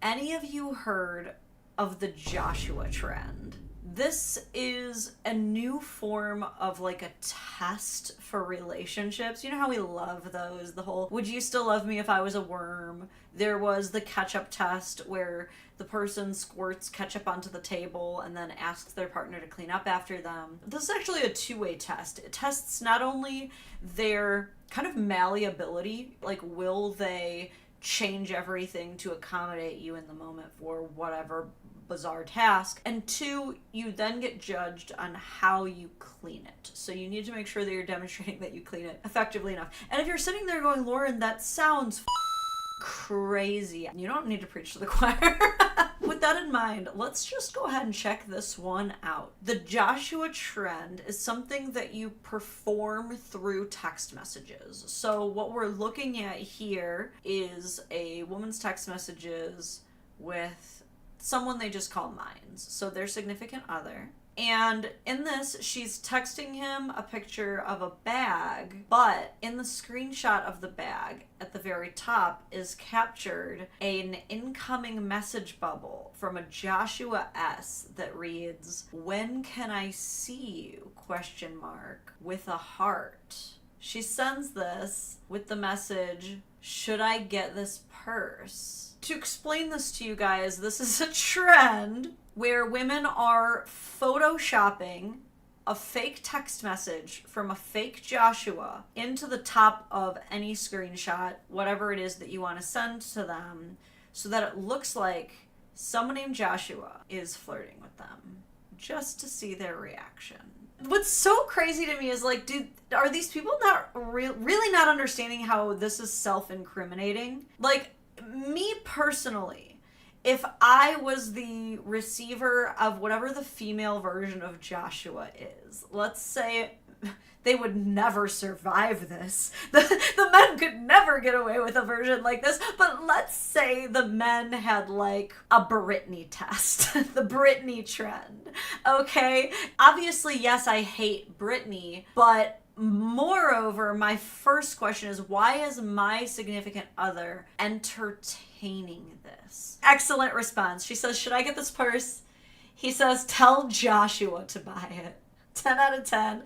any of you heard of the Joshua trend? This is a new form of like a test for relationships. You know how we love those? The whole, would you still love me if I was a worm? There was the ketchup test where the person squirts ketchup onto the table and then asks their partner to clean up after them. This is actually a two-way test. It tests not only their kind of malleability, like will they change everything to accommodate you in the moment for whatever bizarre task, and two, you then get judged on how you clean it. So you need to make sure that you're demonstrating that you clean it effectively enough. And if you're sitting there going, Lauren, that sounds crazy, you don't need to preach to the choir. With that in mind, let's just go ahead and check this one out. The Joshua trend is something that you perform through text messages. So what we're looking at here is a woman's text messages with someone they just call mines, so their significant other. And in this, she's texting him a picture of a bag, but in the screenshot of the bag at the very top is captured an incoming message bubble from a Joshua S that reads, "When can I see you?" ? With a heart. She sends this with the message, "Should I get this purse?" To explain this to you guys, this is a trend where women are photoshopping a fake text message from a fake Joshua into the top of any screenshot, whatever it is that you want to send to them, so that it looks like someone named Joshua is flirting with them, just to see their reaction. What's so crazy to me is like, dude, are these people not really not understanding how this is self-incriminating? Like, me personally, if I was the receiver of whatever the female version of Joshua is, let's say they would never survive this. The men could never get away with a version like this, but let's say the men had like a Britney test, the Britney trend, okay? Obviously, yes, I hate Britney, but moreover, my first question is, why is my significant other entertaining this? Excellent response. She says, "Should I get this purse?" He says, "Tell Joshua to buy it." 10 out of 10.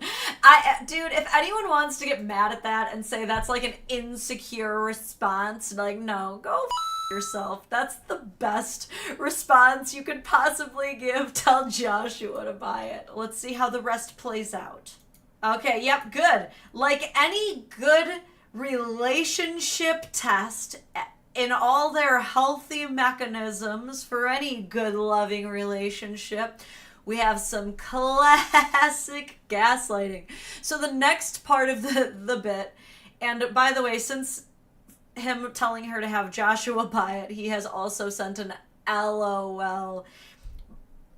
Dude, if anyone wants to get mad at that and say that's like an insecure response, like, no, go yourself. That's the best response you could possibly give. Tell Joshua to buy it. Let's see how the rest plays out. Okay, yep, good. Like any good relationship test, in all their healthy mechanisms for any good loving relationship, we have some classic gaslighting. So the next part of the bit, and by the way, since him telling her to have Joshua buy it, he has also sent an LOL.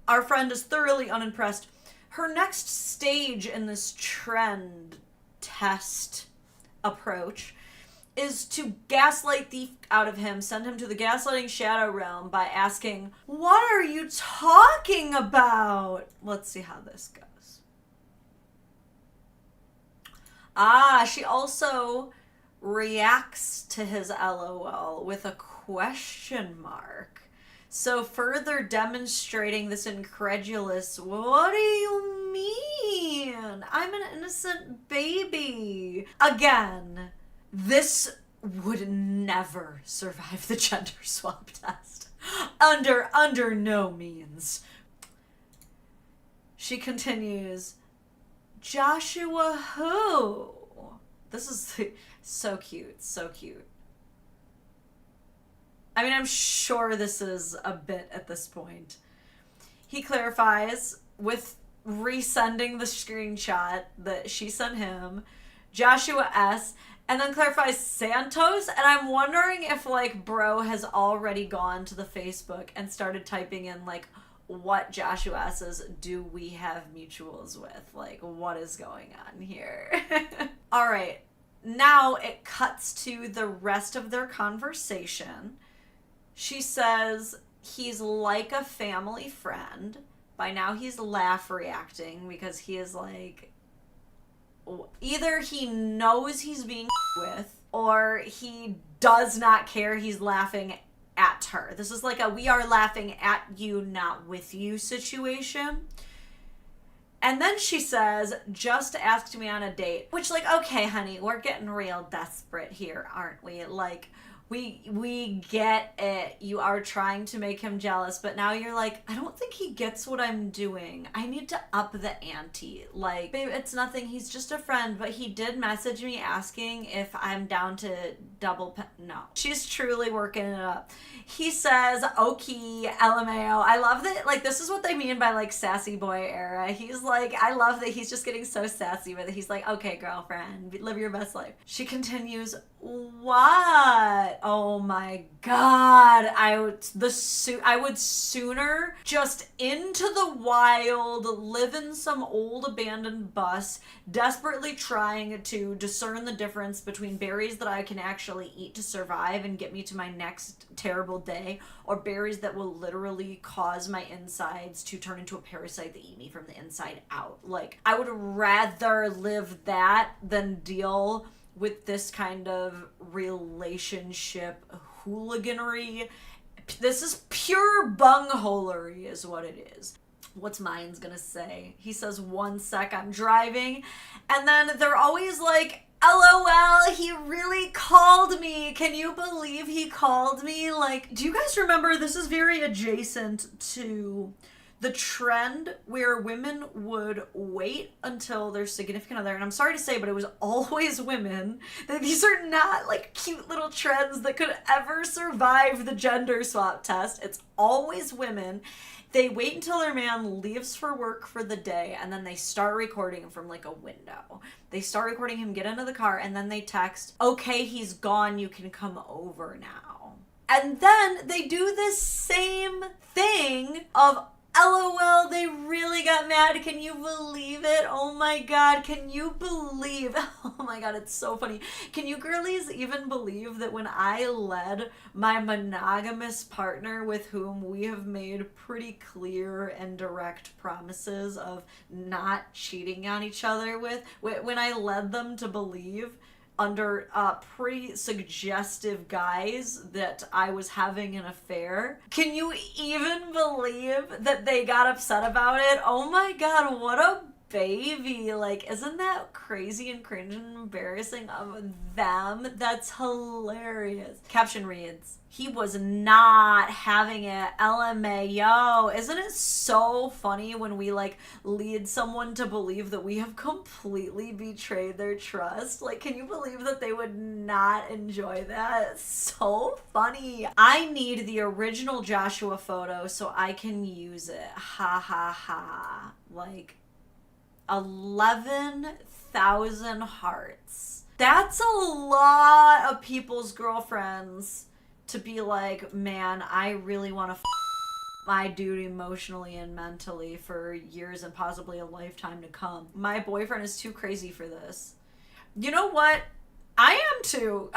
Our friend is thoroughly unimpressed. Her next stage in this trend test approach is to gaslight the out of him, send him to the gaslighting shadow realm by asking, "What are you talking about?" Let's see how this goes. She also reacts to his LOL with a question mark. So further demonstrating this incredulous, "What do you mean? I'm an innocent baby." Again, this would never survive the gender swap test. Under no means. She continues, "Joshua who?" This is so cute, so cute. I mean, I'm sure this is a bit at this point. He clarifies with resending the screenshot that she sent him, Joshua S., and then clarifies Santos, and I'm wondering if, like, bro has already gone to the Facebook and started typing in, like, what Joshua S's do we have mutuals with? Like, what is going on here? All right, now it cuts to the rest of their conversation. She says he's like a family friend. By now he's laugh reacting because he is like, either he knows he's being with or he does not care, he's laughing at her. This is like a we are laughing at you, not with you situation. And then she says, just asked me on a date. Which, like, okay, honey, we're getting real desperate here, aren't we? Like, we get it. You are trying to make him jealous, but now you're like, I don't think he gets what I'm doing. I need to up the ante. Like, babe, it's nothing. He's just a friend, but he did message me asking if I'm down to no. She's truly working it up. He says, okay, LMAO. I love that, like, this is what they mean by, like, sassy boy era. He's like, I love that he's just getting so sassy with it. He's like, okay, girlfriend, live your best life. She continues, what? Oh my God. I would sooner just into the wild, live in some old abandoned bus, desperately trying to discern the difference between berries that I can actually eat to survive and get me to my next terrible day, or berries that will literally cause my insides to turn into a parasite that eat me from the inside out. Like, I would rather live that than deal with this kind of relationship hooliganery. This is pure bungholery is what it is. What's mine's gonna say? He says, 1 sec, I'm driving. And then they're always like, LOL, he really called me. Can you believe he called me? Like, do you guys remember, this is very adjacent to the trend where women would wait until their significant other, and I'm sorry to say, but it was always women. These are not like cute little trends that could ever survive the gender swap test. It's always women. They wait until their man leaves for work for the day, and then they start recording him from like a window. They start recording him get into the car, and then they text, okay, he's gone, you can come over now. And then they do this same thing of, LOL, they really got mad. Can you believe it? Oh my God, can you believe? Oh my God, it's so funny. Can you girlies even believe that when I led my monogamous partner with whom we have made pretty clear and direct promises of not cheating on each other with, when I led them to believe under pretty suggestive guise that I was having an affair. Can you even believe that they got upset about it? Oh my God, what a baby. Like, isn't that crazy and cringe and embarrassing of them? That's hilarious. Caption reads, he was not having it. LMAO. Isn't it so funny when we like lead someone to believe that we have completely betrayed their trust? Like, can you believe that they would not enjoy that? It's so funny. I need the original Joshua photo so I can use it. Ha ha ha. Like, 11,000 hearts. That's a lot of people's girlfriends to be like, man, I really want to my dude emotionally and mentally for years and possibly a lifetime to come. My boyfriend is too crazy for this. You know what? I am too.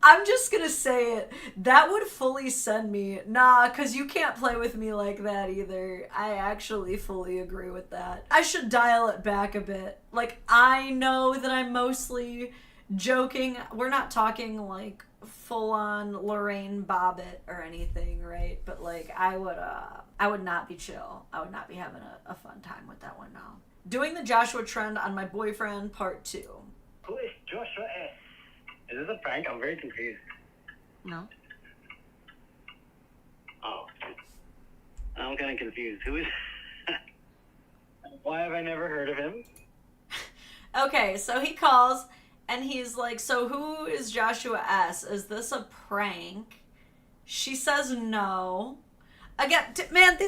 I'm just gonna say it. That would fully send me. Nah, because you can't play with me like that either. I actually fully agree with that. I should dial it back a bit. Like, I know that I'm mostly joking. We're not talking like full-on Lorraine Bobbitt or anything, right? But like, I would not be chill. I would not be having a fun time with that one now. Doing the Joshua trend on my boyfriend, part 2. Who is Joshua S? Is this a prank? I'm very confused. No. Oh. I'm kind of confused. Who is... Why have I never heard of him? Okay, so he calls and he's like, so who is Joshua S? Is this a prank? She says no. Again, man,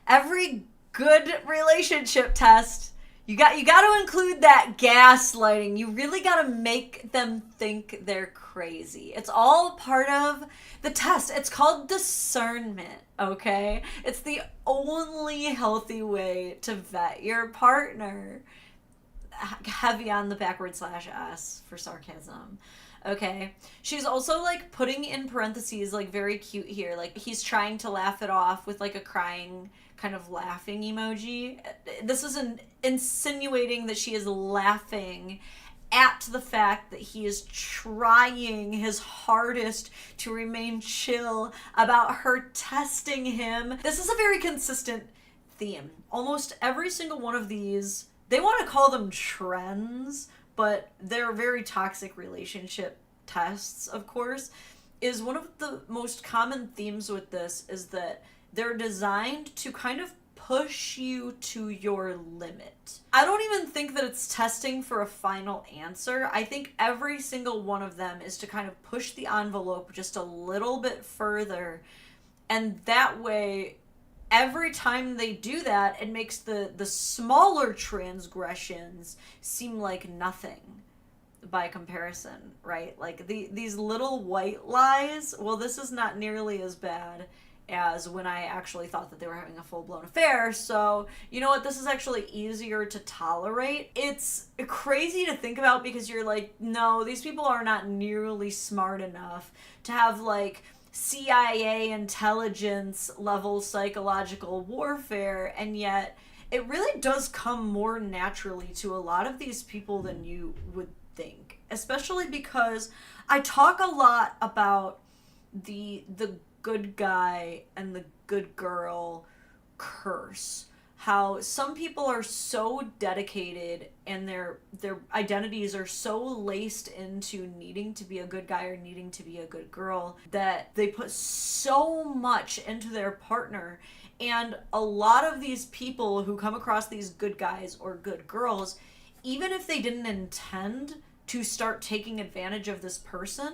every good relationship test, you got to include that gaslighting. You really got to make them think they're crazy. It's all part of the test. It's called discernment, okay? It's the only healthy way to vet your partner. Heavy on the /s for sarcasm. Okay. She's also like putting in parentheses, like very cute here. Like he's trying to laugh it off with like a crying kind of laughing emoji. This is insinuating that she is laughing at the fact that he is trying his hardest to remain chill about her testing him. This is a very consistent theme. Almost every single one of these, they want to call them trends, but they're very toxic relationship tests, of course. Is one of the most common themes with this is that they're designed to kind of push you to your limit. I don't even think that it's testing for a final answer. I think every single one of them is to kind of push the envelope just a little bit further. And that way, every time they do that, it makes the smaller transgressions seem like nothing by comparison, right? Like these little white lies, well, this is not nearly as bad as when I actually thought that they were having a full-blown affair. So, you know what? This is actually easier to tolerate. It's crazy to think about because you're like, no, these people are not nearly smart enough to have, like, CIA intelligence level psychological warfare, and yet it really does come more naturally to a lot of these people than you would think. Especially because I talk a lot about the good guy and the good girl curse. How some people are so dedicated and their identities are so laced into needing to be a good guy or needing to be a good girl that they put so much into their partner. And a lot of these people who come across these good guys or good girls, even if they didn't intend to start taking advantage of this person,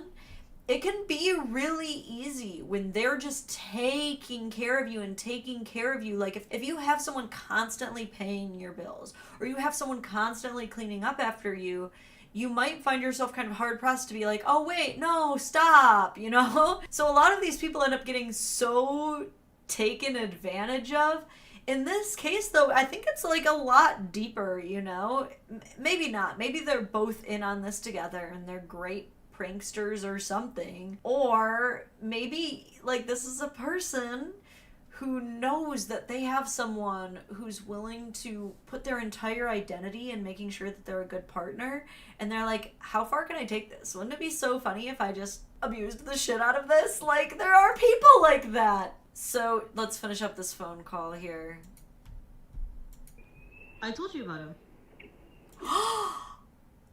it can be really easy when they're just taking care of you and taking care of you. Like if you have someone constantly paying your bills or you have someone constantly cleaning up after you, you might find yourself kind of hard pressed to be like, oh wait, no, stop, you know? So a lot of these people end up getting so taken advantage of. In this case, though, I think it's like a lot deeper, you know? Maybe not. Maybe they're both in on this together and they're great pranksters or something. Or maybe, like, this is a person who knows that they have someone who's willing to put their entire identity in making sure that they're a good partner. And they're like, how far can I take this? Wouldn't it be so funny if I just abused the shit out of this? Like, there are people like that. So let's finish up this phone call here. I told you about him.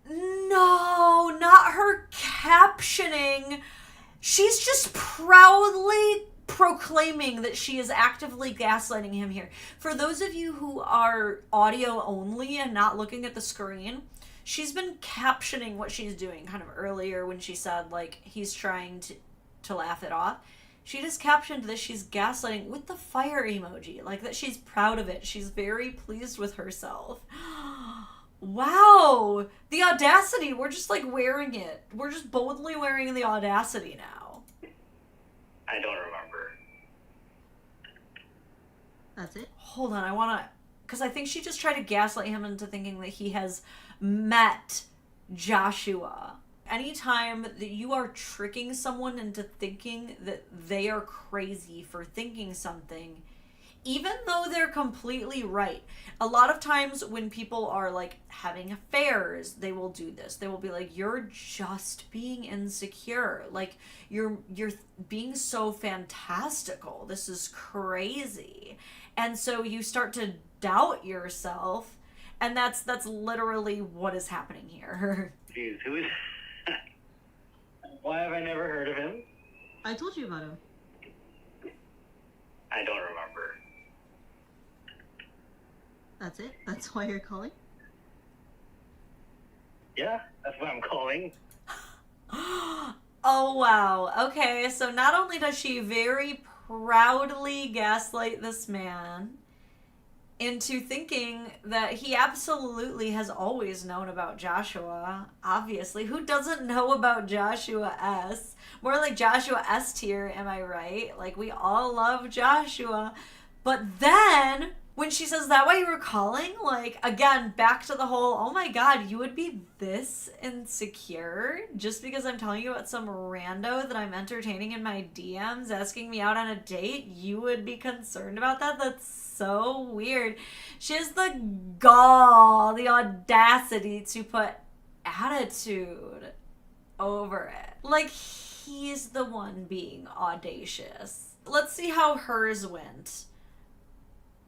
No, not her captioning. She's just proudly proclaiming that she is actively gaslighting him here. For those of you who are audio only and not looking at the screen, she's been captioning what she's doing kind of earlier when she said, like, he's trying to laugh it off. She just captioned this, she's gaslighting with the fire emoji, like that she's proud of it. She's very pleased with herself. Wow, the audacity. We're just like wearing it. We're just boldly wearing the audacity now. I don't remember. That's it? Hold on, I want to, because I think she just tried to gaslight him into thinking that he has met Joshua. Anytime that you are tricking someone into thinking that they are crazy for thinking something, even though they're completely right. A lot of times when people are like having affairs, they will do this. They will be like, you're just being insecure. Like you're being so fantastical. This is crazy. And so you start to doubt yourself, and that's literally what is happening here. Confused. Who is? Why have I never heard of him? I told you about him. I don't remember. That's it? That's why you're calling? Yeah, that's why I'm calling. Oh, wow. Okay, so not only does she very proudly gaslight this man into thinking that he absolutely has always known about Joshua. Obviously, who doesn't know about Joshua S? More like Joshua S tier, am I right? Like, we all love Joshua. But then, when she says that why you were calling, like, again, back to the whole, oh my god, you would be this insecure just because I'm telling you about some rando that I'm entertaining in my DMs asking me out on a date? You would be concerned about that? That's so weird. She has the gall, the audacity to put attitude over it. Like, he's the one being audacious. Let's see how hers went.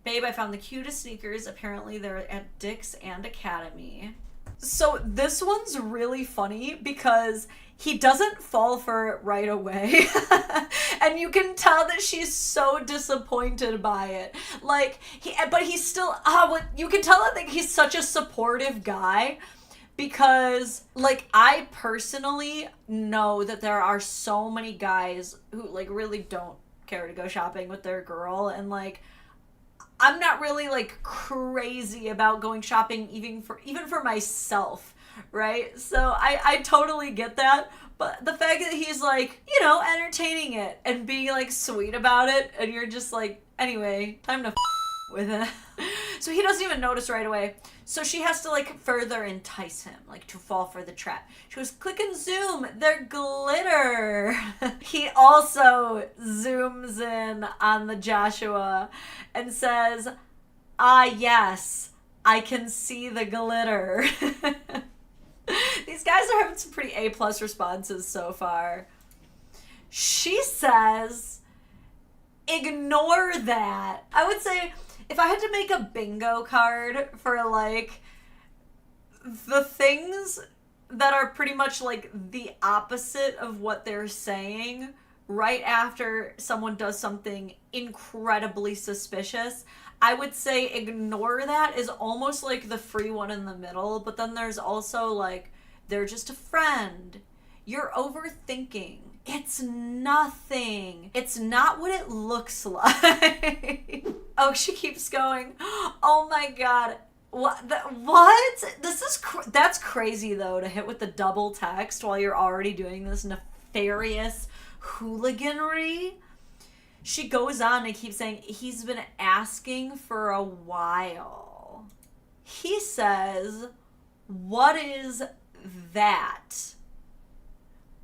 Babe, I found the cutest sneakers. Apparently they're at Dick's and Academy. So this one's really funny because he doesn't fall for it right away. And you can tell that she's so disappointed by it. Like, but he's still, you can tell that he's such a supportive guy. Because, like, I personally know that there are so many guys who, like, really don't care to go shopping with their girl. And, like, I'm not really, like, crazy about going shopping even for myself, right? So I totally get that. But the fact that he's, like, you know, entertaining it and being, like, sweet about it. And you're just like, anyway, time to with it. So he doesn't even notice right away. So she has to, like, further entice him, like, to fall for the trap. She goes, click and zoom, they're glitter. He also zooms in on the Joshua and says, ah, yes, I can see the glitter. These guys are having some pretty A+ responses so far. She says, ignore that. I would say, if I had to make a bingo card for, like, the things that are pretty much, like, the opposite of what they're saying right after someone does something incredibly suspicious, I would say ignore that is almost like the free one in the middle. But then there's also, like, they're just a friend. You're overthinking. It's nothing. It's not what it looks like. Oh, she keeps going. Oh my god. What? What? That's crazy though, to hit with the double text while you're already doing this nefarious hooliganry. She goes on and keeps saying, he's been asking for a while. He says, what is that?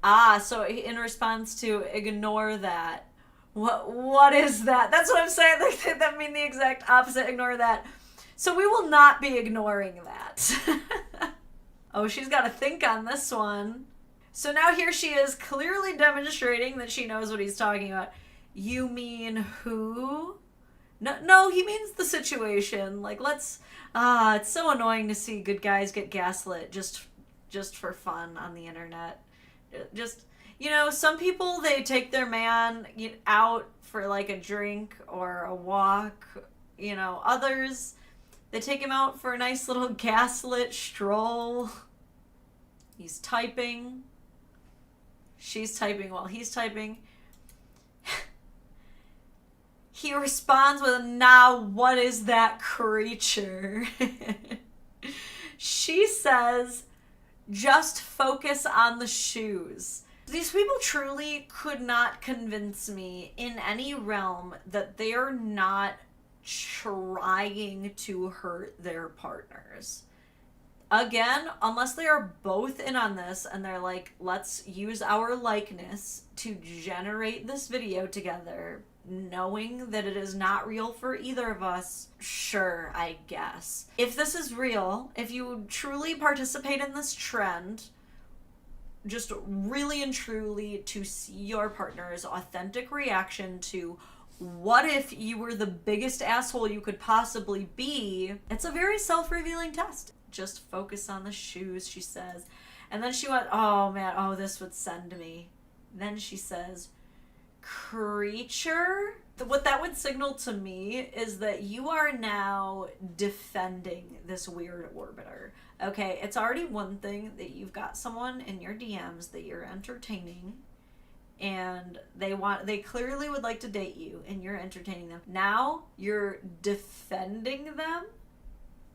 Ah, so in response to ignore that. What is that? That's what I'm saying. That mean the exact opposite. Ignore that. So we will not be ignoring that. Oh, she's got to think on this one. So now here she is, clearly demonstrating that she knows what he's talking about. You mean who? No, he means the situation. Like, it's so annoying to see good guys get gaslit just for fun on the internet. Just, you know, some people, they take their man out for, like, a drink or a walk. You know, others, they take him out for a nice little gaslit stroll. He's typing. She's typing while he's typing. He responds with, now what is that creature? She says, just focus on the shoes. These people truly could not convince me in any realm that they are not trying to hurt their partners. Again, unless they are both in on this and they're like, let's use our likeness to generate this video together, knowing that it is not real for either of us, sure, I guess. If this is real, if you truly participate in this trend, just really and truly to see your partner's authentic reaction to what if you were the biggest asshole you could possibly be, it's a very self-revealing test. Just focus on the shoes, she says. And then she went, oh man, this would send me. Then she says, creature? What that would signal to me is that you are now defending this weird orbiter. Okay, it's already one thing that you've got someone in your DMs that you're entertaining and they clearly would like to date you and you're entertaining them. Now you're defending them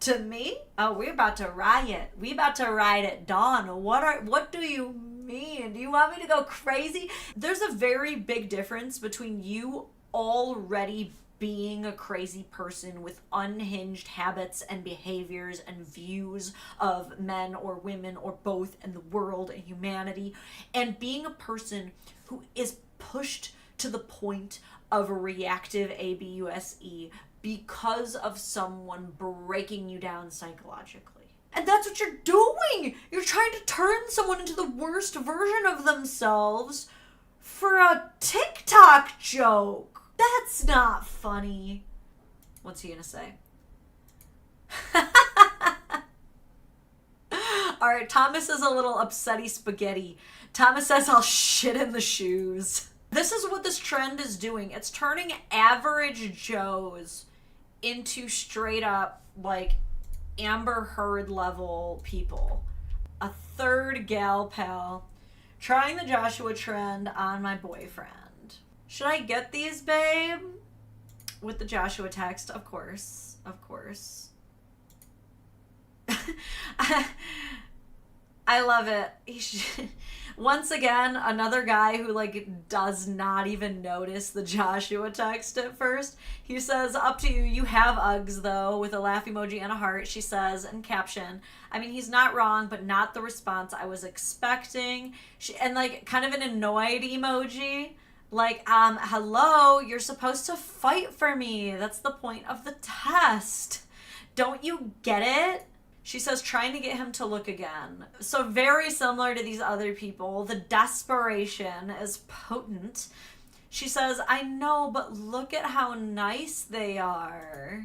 to me? Oh, we're about to riot. We about to riot at dawn. What do you mean? Do you want me to go crazy? There's a very big difference between you already being a crazy person with unhinged habits and behaviors and views of men or women or both and the world and humanity, and being a person who is pushed to the point of reactive ABUSE because of someone breaking you down psychologically. And that's what you're doing. You're trying to turn someone into the worst version of themselves for a TikTok joke. That's not funny. What's he gonna say? Alright, Thomas is a little upsetty spaghetti. Thomas says, I'll shit in the shoes. This is what this trend is doing. It's turning average Joes into straight up, like, Amber Heard level people. A third gal pal trying the Joshua trend on my boyfriend. Should I get these, babe? With the Joshua text, of course. Of course. I love it. Once again, another guy who, like, does not even notice the Joshua text at first. He says, up to you, you have Uggs, though, with a laugh emoji and a heart, she says, and caption. I mean, he's not wrong, but not the response I was expecting. And, like, kind of an annoyed emoji. Like, hello, you're supposed to fight for me. That's the point of the test. Don't you get it? She says, trying to get him to look again. So very similar to these other people. The desperation is potent. She says, I know, but look at how nice they are.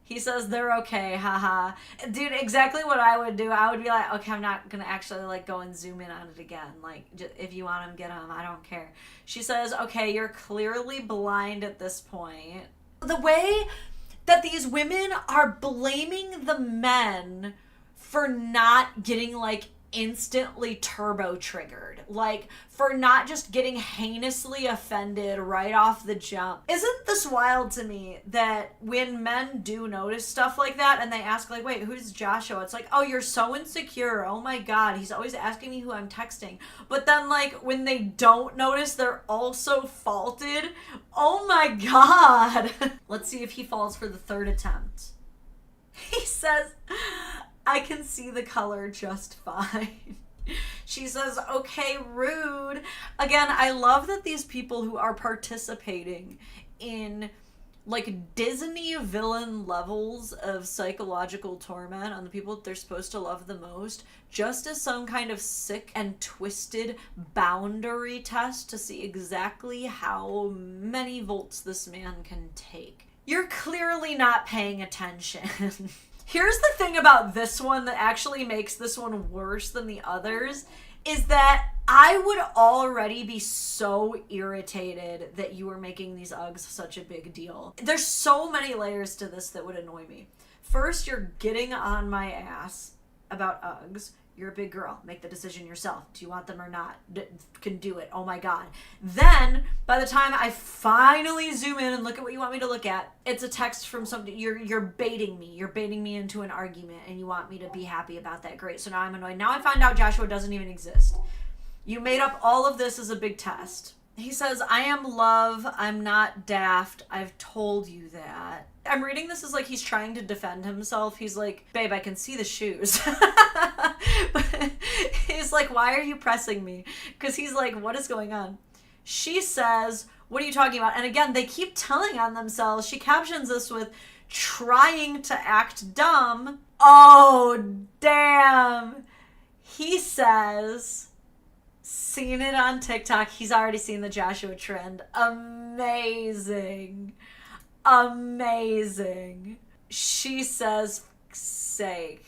He says, they're okay, haha. Dude, exactly what I would do. I would be like, okay, I'm not going to actually, like, go and zoom in on it again. Like, if you want him, get him. I don't care. She says, okay, you're clearly blind at this point. The way that these women are blaming the men for not getting, like, instantly turbo triggered, like, for not just getting heinously offended right off the jump. Isn't this wild to me that when men do notice stuff like that and they ask, like, wait, who's Joshua? It's like, oh, you're so insecure. Oh my God, he's always asking me who I'm texting. But then, like, when they don't notice, they're also faulted. Oh my God. Let's see if he falls for the third attempt. He says, I can see the color just fine. She says, okay, rude. Again, I love that these people who are participating in, like, Disney villain levels of psychological torment on the people that they're supposed to love the most, just as some kind of sick and twisted boundary test to see exactly how many volts this man can take. You're clearly not paying attention. Here's the thing about this one that actually makes this one worse than the others, is that I would already be so irritated that you were making these Uggs such a big deal. There's so many layers to this that would annoy me. First, you're getting on my ass about Uggs. You're a big girl. Make the decision yourself. Do you want them or not? Can do it. Oh my God. Then, by the time I finally zoom in and look at what you want me to look at, it's a text from somebody. You're baiting me. You're baiting me into an argument, and you want me to be happy about that. Great. So now I'm annoyed. Now I find out Joshua doesn't even exist. You made up all of this as a big test. He says, I am love. I'm not daft. I've told you that. I'm reading this as like he's trying to defend himself. He's like, babe, I can see the shoes. But he's like, why are you pressing me? Because he's like, what is going on? She says, what are you talking about? And again, they keep telling on themselves. She captions this with trying to act dumb. Oh, damn. He says, seen it on TikTok. He's already seen the Joshua trend. Amazing. Amazing. She says, sake.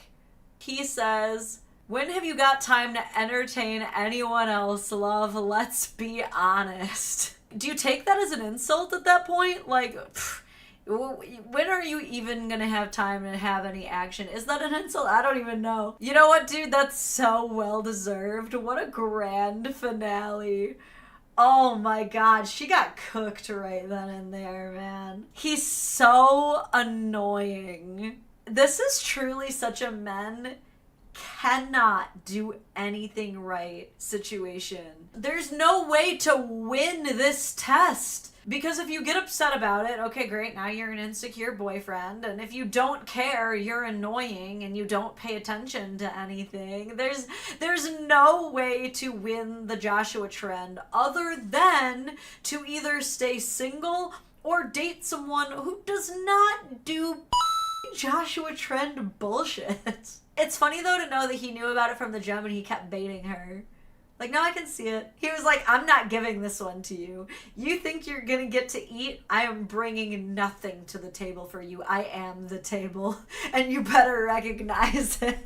He says, when have you got time to entertain anyone else, love? Let's be honest. Do you take that as an insult at that point? Like, when are you even gonna have time to have any action? Is that an insult? I don't even know. You know what, dude? That's so well deserved. What a grand finale. Oh my God, she got cooked right then and there, man. He's so annoying. This is truly such a men cannot do anything right situation. There's no way to win this test. Because if you get upset about it, okay, great, now you're an insecure boyfriend. And if you don't care, you're annoying and you don't pay attention to anything. There's no way to win the Joshua trend other than to either stay single or date someone who does not do Joshua Trend bullshit. It's funny though to know that he knew about it from the jump and he kept baiting her. Like, now I can see it. He was like, I'm not giving this one to you. You think you're gonna get to eat? I am bringing nothing to the table for you. I am the table. And you better recognize it.